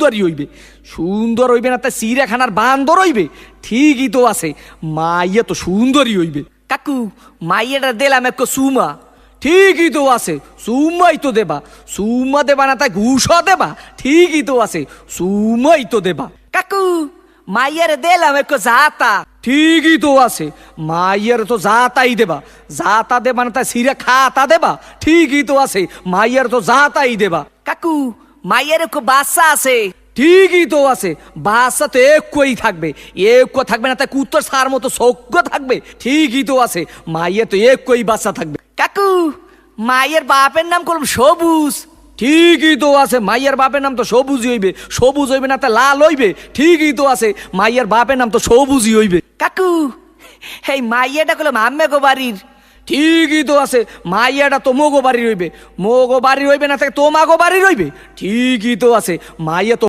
সুন্দরী হইবে, সুন্দর হইবে না তাই চিড়িয়াখানার বান্দর হইবে, ঠিকই তো আছে, মাইয়া তো সুন্দরী হইবে। কাকু মাইয়াটা দিলাম এক সুমা, ঠিকই তো আছে, সুমাই তো দেবা, সুমা দেবা না তাই ঘুষা দেবা, ঠিকই তো আছে, সুমাই তো দেবা। কাকু মাইয়ারে দিলাম এক জাতা, ঠিকই তো আছে, মাইয়ার তো জাতাই দেবা, জাতা দেবা না তাই সিরা খাতা দেবা, ঠিকই তো আছে, মাইয়ার তো জাতাই দেবা। কাকু মাইয়ার এক বাচ্চা আছে, ঠিকই তো আছে, বাচ্চা তো একই থাকবে, এক থাকবে না তাই কুত্তর সার মতো সজ্ঞ থাকবে, ঠিকই তো আছে, মাইয়া তো একই বাচ্চা থাকবে। কাকু মাইয়ের বাপের নাম করলাম সবুজ, ঠিকই তো আছে, মাইয়ার বাপের নাম তো সবুজই হইবে, সবুজ হইবে না তা লাল হইবে, ঠিকই তো আছে, মাইয়ার বাপের নাম তো সবুজই হইবে। কাকু এই মাইয়াটা করলাম আম্মে গো বাড়ির, ঠিকই তো আছে, মাইয়াটা তো মোগো বাড়ির হইবে, মোগো বাড়ির হইবে না তাকে তোমাগো বাড়ির হইবে, ঠিকই তো আছে, মাইয়া তো